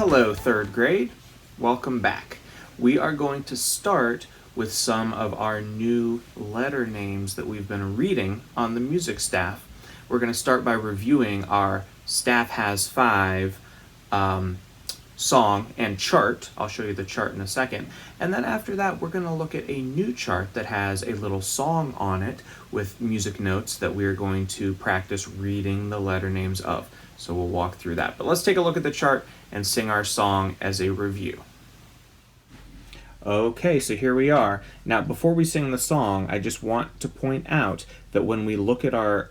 Hello, third grade. Welcome back. We are going to start with some of our new letter names that we've been reading on the music staff. We're going to start by reviewing our Staff Has Five song and chart. I'll show you the chart in a second. And then after that, we're going to look at a new chart that has a little song on it with music notes that we're going to practice reading the letter names of. So we'll walk through that. But let's take a look at the chart and sing our song as a review. Okay, so here we are. Now, before we sing the song, I just want to point out that when we look at our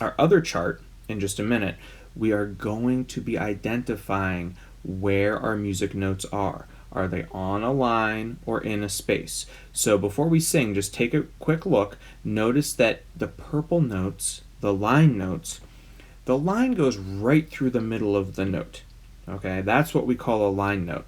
other chart in just a minute, we are going to be identifying where our music notes are. Are they on a line or in a space? So before we sing, just take a quick look. Notice that the purple notes, the line notes, the line goes right through the middle of the note. Okay, that's what we call a line note.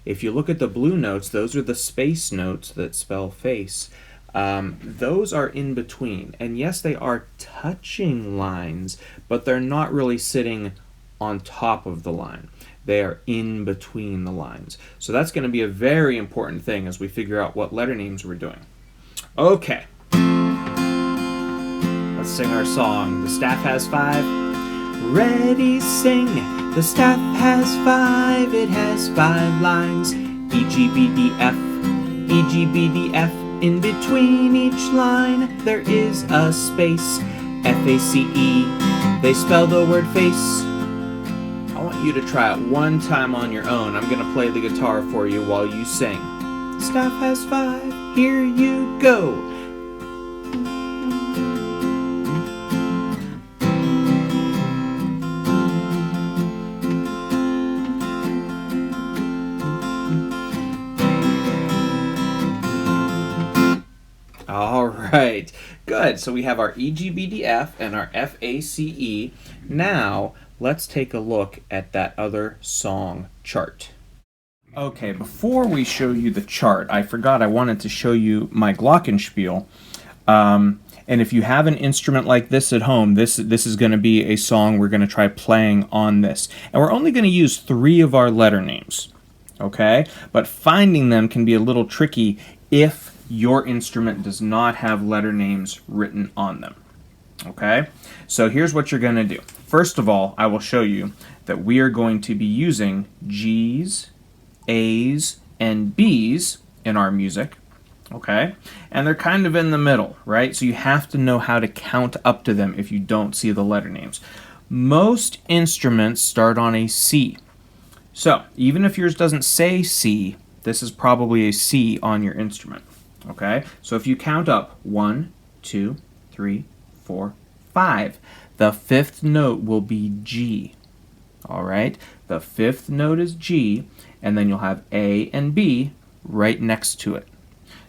If you look at the blue notes, those are the space notes that spell face. Those are in between. And yes, they are touching lines, but they're not really sitting on top of the line. They are in between the lines. So that's going to be a very important thing as we figure out what letter names we're doing. Okay. Let's sing our song. The staff has five. Ready, sing. The staff has five. It has five lines. E, G, B, D, F. E, G, B, D, F. In between each line, there is a space. F-A-C-E. They spell the word face. I want you to try it one time on your own. I'm going to play the guitar for you while you sing. Staff has five. Here you go. All right, good. So we have our EGBDF and our FACE. Now, let's take a look at that other song chart. Okay, before we show you the chart, I forgot I wanted to show you my glockenspiel. And if you have an instrument like this at home, this is going to be a song we're going to try playing on this. And we're only going to use 3 of our letter names, okay? But finding them can be a little tricky if your instrument does not have letter names written on them. Okay? So here's what you're going to do. First of all, I will show you that we are going to be using G's, A's, and B's in our music. Okay? And they're kind of in the middle, right? So you have to know how to count up to them if you don't see the letter names. Most instruments start on a C. So even if yours doesn't say C, this is probably a C on your instrument. Okay, so if you count up 1, 2, 3, 4, 5, the 5th note will be G. All right, the 5th note is G, and then you'll have A and B right next to it.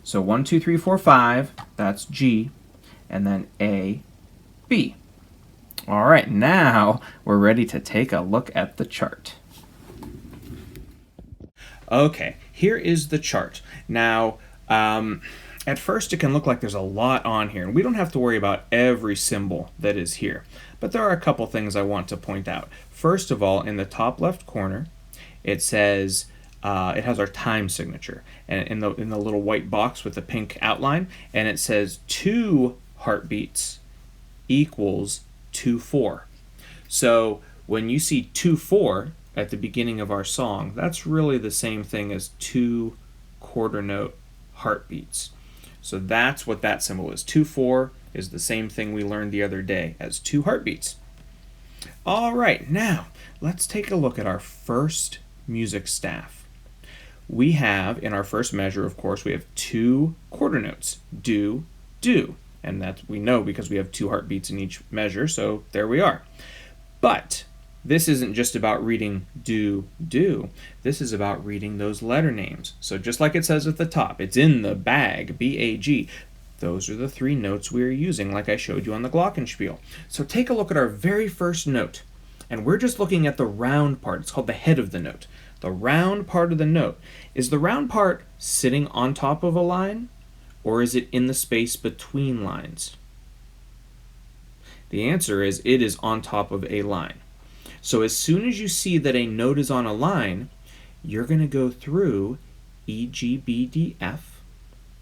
So 1, 2, 3, 4, 5, that's G, and then A, B. All right, now we're ready to take a look at the chart. Okay, here is the chart. Now, at first it can look like there's a lot on here, and we don't have to worry about every symbol that is here. But there are a couple things I want to point out. First of all, in the top left corner, it says, it has our time signature, and in the little white box with the pink outline, and it says 2 heartbeats equals 2-4. So when you see 2-4 at the beginning of our song, that's really the same thing as 2 quarter note heartbeats. So that's what that symbol is. 2-4 is the same thing we learned the other day as 2 heartbeats. All right, now let's take a look at our first music staff. We have, in our first measure, of course, we have 2 quarter notes, do, do. And that we know because we have 2 heartbeats in each measure, so there we are. But this isn't just about reading do, do. This is about reading those letter names. So just like it says at the top, it's in the bag, B-A-G. Those are the 3 notes we are using, like I showed you on the glockenspiel. So take a look at our very first note. And we're just looking at the round part. It's called the head of the note. The round part of the note. Is the round part sitting on top of a line? Or is it in the space between lines? The answer is it is on top of a line. So as soon as you see that a note is on a line, you're going to go through E, G, B, D, F,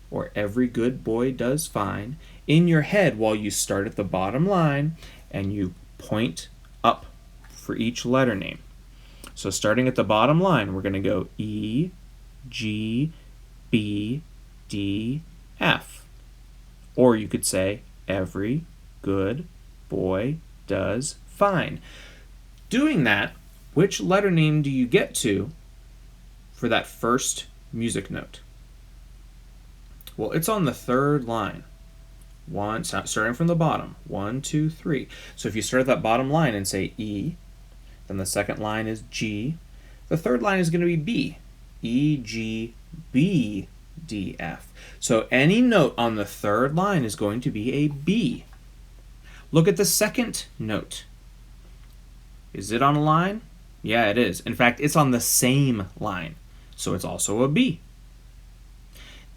or every good boy does fine, in your head while you start at the bottom line and you point up for each letter name. So starting at the bottom line, we're going to go E, G, B, D, F. Or you could say, every good boy does fine. Doing that, which letter name do you get to for that first music note? Well, it's on the third line. Starting from the bottom. 1, 2, 3. So if you start at that bottom line and say E, then the second line is G. The third line is going to be B. E, G, B, D, F. So any note on the third line is going to be a B. Look at the second note. Is it on a line? Yeah, it is. In fact, it's on the same line. So it's also a B.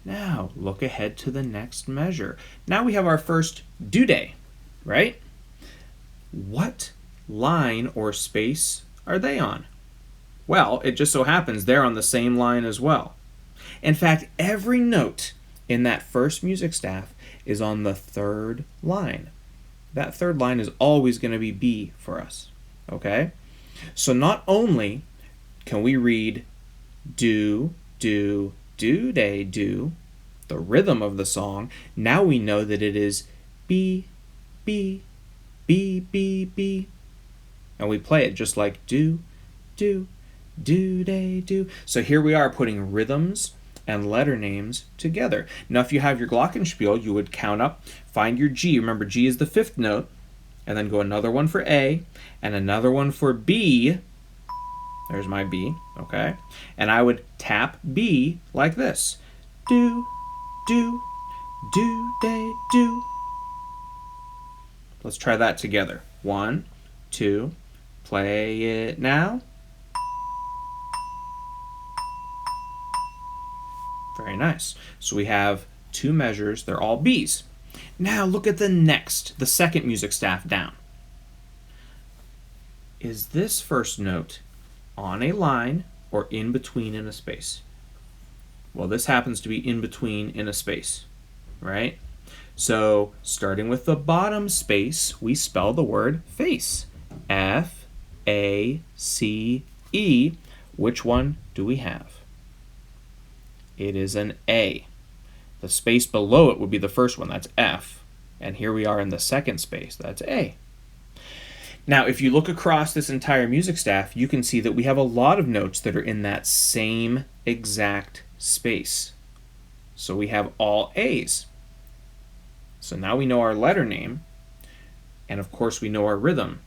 Now, look ahead to the next measure. Now we have our first due day, right? What line or space are they on? Well, it just so happens they're on the same line as well. In fact, every note in that first music staff is on the third line. That third line is always going to be B for us, okay? So not only can we read do, do, do, day, do, the rhythm of the song, now we know that it is B, B, B, B, B. And we play it just like do, do, do, day, do. So here we are putting rhythms and letter names together. Now if you have your glockenspiel, you would count up, find your G. Remember, G is the fifth note, and then go another one for A, and another one for B. There's my B, okay? And I would tap B like this. Do, do, do, day, do. Let's try that together. 1, 2, play it now. Very nice. So we have two measures. They're all B's. Now look at the second music staff down. Is this first note on a line or in between in a space? Well, this happens to be in between in a space, right? So starting with the bottom space, we spell the word face. F-A-C-E. Which one do we have? It is an A. The space below it would be the first one. That's F. And here we are in the second space. That's A. Now, if you look across this entire music staff, you can see that we have a lot of notes that are in that same exact space. So we have all A's. So now we know our letter name, and of course we know our rhythm.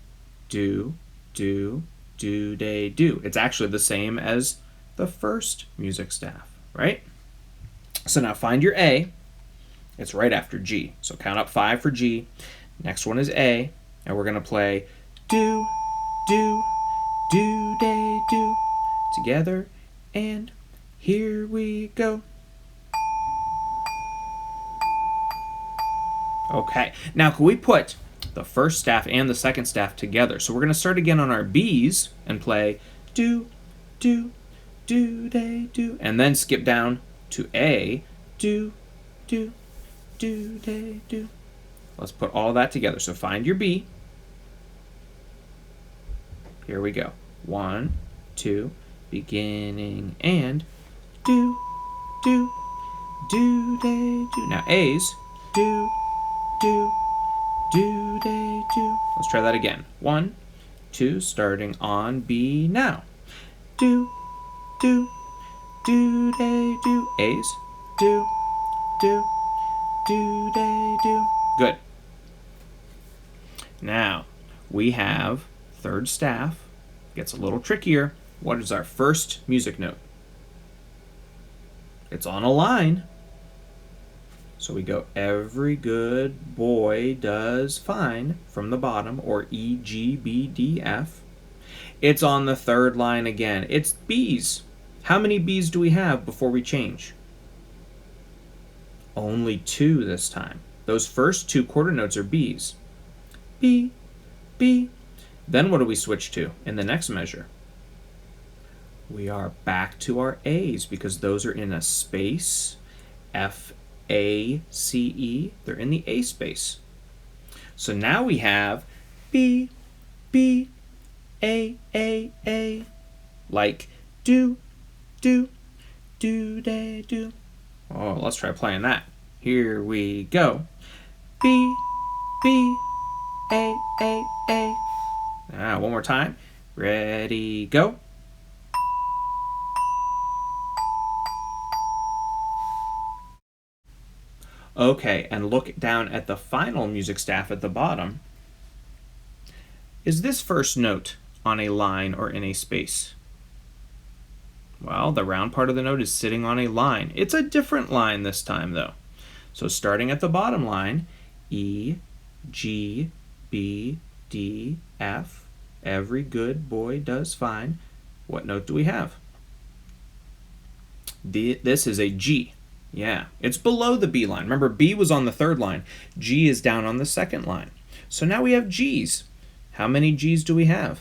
Do, do, do, day, do. It's actually the same as the first music staff, right? So now find your A. It's right after G. So count up 5 for G. Next one is A, and we're going to play do, do, do, day, do together, and here we go. Okay, now can we put the first staff and the second staff together? So we're going to start again on our B's and play do, do, do, day, do, and then skip down to A, do, do, do, day, do. Let's put all that together. So find your B. Here we go. 1, 2, beginning, and do, do, do, day, do. Now A's, do, do, do, day, do. Let's try that again. 1, 2, starting on B now. Do, do, do, day, do. A's, do, do, do, day, do. Good. Now, we have third staff. Gets a little trickier. What is our first music note? It's on a line. So we go every good boy does fine from the bottom, or E, G, B, D, F. It's on the third line again. It's B's. How many B's do we have before we change? Only 2 this time. Those first 2 quarter notes are B's. B, B, Then what do we switch to in the next measure? We are back to our A's because those are in a space. F, A, C, E. They're in the A space. So now we have B, B, A, like do, do, day, do. Oh, let's try playing that. Here we go. B, B, A. One more time. Ready, go. Okay, and look down at the final music staff at the bottom. Is this first note on a line or in a space? Well, the round part of the note is sitting on a line. It's a different line this time, though. So starting at the bottom line, E, G, B, D, F. Every good boy does fine. What note do we have? This is a G. Yeah, it's below the B line. Remember, B was on the third line. G is down on the second line. So now we have G's. How many G's do we have?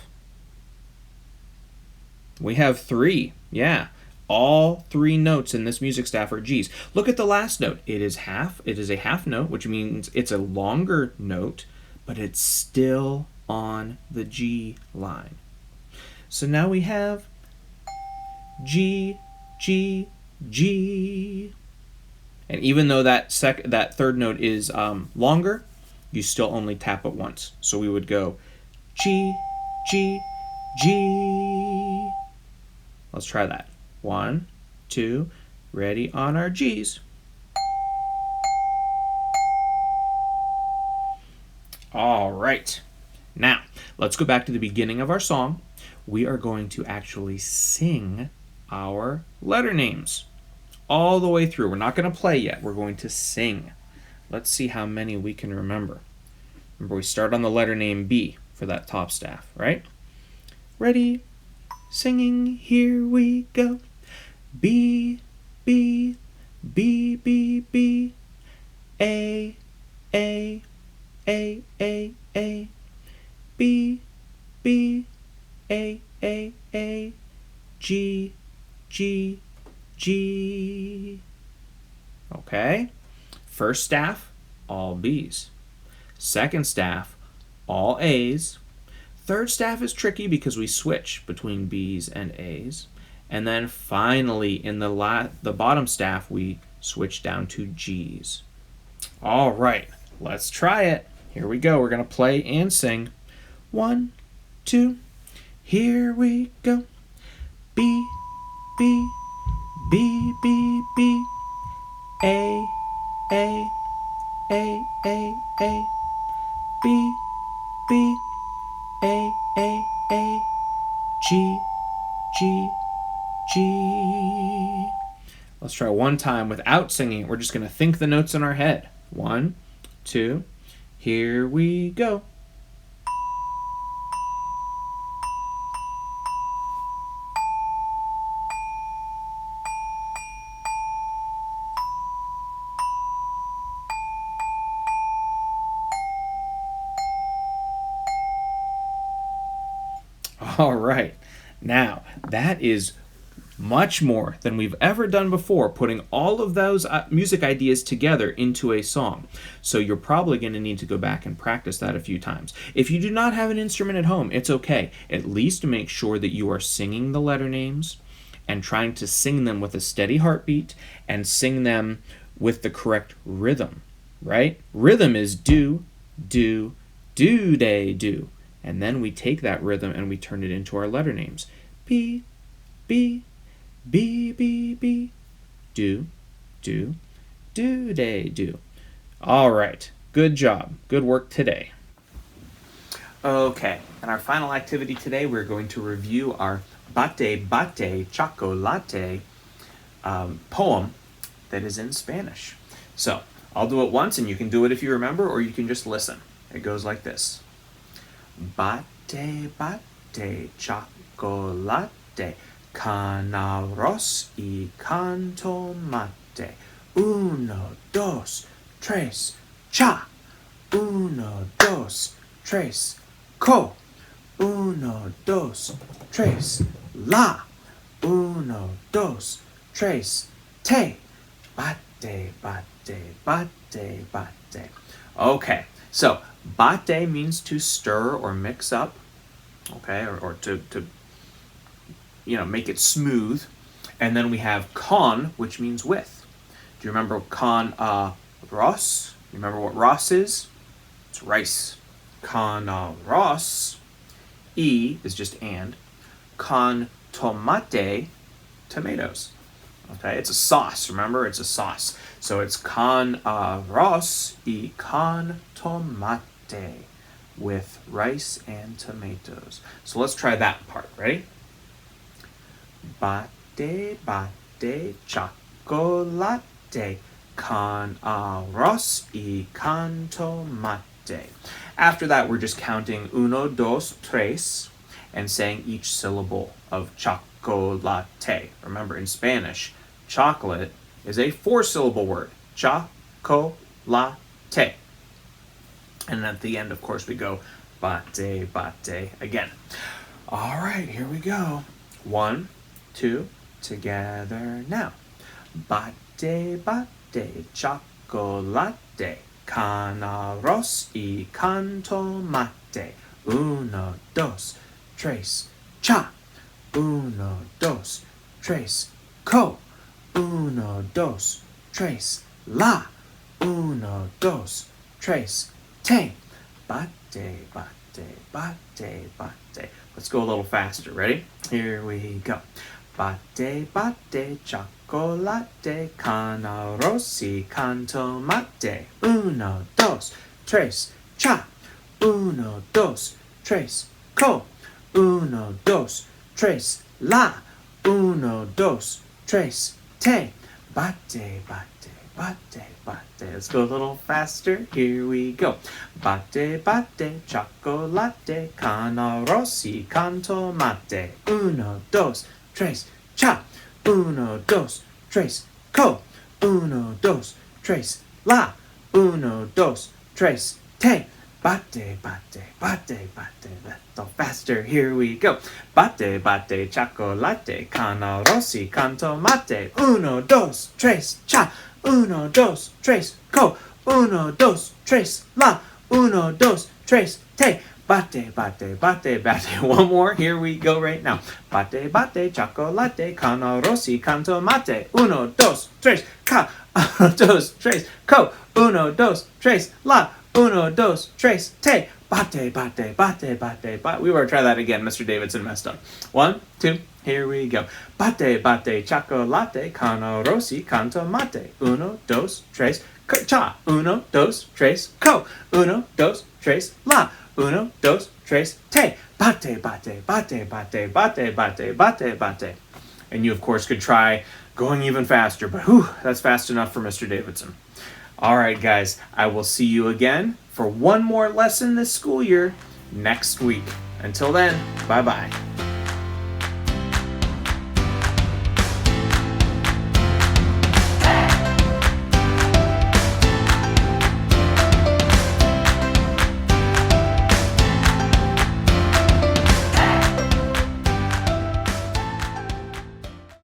We have 3. Yeah, all 3 notes in this music staff are G's. Look at the last note. It is a half note, which means it's a longer note, but it's still on the G line. So now we have G, G, G. And even though that third note is longer, you still only tap it once. So we would go G, G, G. Let's try that. 1, 2, ready on our G's. All right. Now, let's go back to the beginning of our song. We are going to actually sing our letter names all the way through. We're not going to play yet. We're going to sing. Let's see how many we can remember. Remember, we start on the letter name B for that top staff, right? Ready, singing, here we go. B, B, B, B, B, A, A, A, A, A, B, B, A, A, G, G, G. Okay. First staff, all B's. Second staff, all A's. Third staff is tricky because we switch between B's and A's. And then finally, in the bottom staff, we switch down to G's. All right, let's try it. Here we go. We're going to play and sing. 1, 2, here we go. B, B, B, B, B, A, A, A, A, A, B, B, A, A, G, G, G. Let's try one time without singing. We're just going to think the notes in our head. 1, 2, here we go. All right. Now, that is much more than we've ever done before, putting all of those music ideas together into a song. So you're probably going to need to go back and practice that a few times. If you do not have an instrument at home, it's okay. At least make sure that you are singing the letter names and trying to sing them with a steady heartbeat and sing them with the correct rhythm, right? Rhythm is do, do, day, do. And then we take that rhythm and we turn it into our letter names. B, B, B, B, B, do, day, do. All right, good job. Good work today. Okay, and our final activity today, we're going to review our Bate Bate Chocolate poem that is in Spanish. So, I'll do it once and you can do it if you remember, or you can just listen. It goes like this. Bate bate chocolate, con arroz y con tomate. 1, 2, 3, cha. 1, 2, 3, co. Uno, dos, tres, la. Uno, dos, tres, te. Bate, bate, bate, bate. Okay, so bate means to stir or mix up, okay, or to make it smooth. And then we have con, which means with. Do you remember con ros? You remember what ros is? It's rice. Con ros. E is just and. Con tomate, tomatoes. Okay, it's a sauce. Remember, it's a sauce. So it's con arroz y con tomate with rice and tomatoes. So let's try that part. Ready? Bate, bate, chocolate con arroz y con tomate. After that, we're just counting uno, dos, tres, and saying each syllable of chocolate. Remember, in Spanish, chocolate is a 4-syllable word. Chocolate. And at the end, of course, we go bate, bate again. All right, here we go. 1, 2, together now. Bate, bate, chocolate, con arroz y con tomate. Uno, dos, tres, cha. Uno, dos, tres, co. Uno, dos, tres, la. Uno, dos, tres, te. Bate, bate, bate, bate. Let's go a little faster. Ready? Here we go. Bate, bate, chocolate, con arroz y con tomate. Uno, dos, tres, cha. Uno, dos, tres, co. Uno, dos, tres, la. Uno, dos, tres, te. Bate, bate, bate, bate. Let's go a little faster. Here we go. Bate, bate, chocolate, con arroz y con tomate. Uno, dos, tres, cha. Uno, dos, tres, co. Uno, dos, tres, la. Uno, dos, tres, te. Bate, bate, bate, bate. Little faster. Here we go. Bate, bate, chocolate, con arroz y con tomate. Uno, dos, tres, cha. Uno, dos, tres, co. Uno, dos, tres, la. Uno, dos, tres, te. Bate, bate, bate, bate. One more. Here we go right now. Bate, bate, chocolate, con arroz y con tomate. Uno, dos, tres, ca. Uno, dos, tres, co. Uno, dos, tres, la. Uno, dos, tres, te. Bate, bate, bate, bate, bate. We want to try that again. Mr. Davidson messed up. 1, 2, here we go. Bate, bate, chocolate, con arroz y con tomate. Uno, dos, tres, cha. Uno, dos, tres, co. Uno, dos, tres, la. Uno, dos, tres, te. Bate, bate, bate, bate, bate, bate, bate, bate. And you, of course, could try going even faster, but that's fast enough for Mr. Davidson. All right, guys, I will see you again for one more lesson this school year next week. Until then, bye-bye.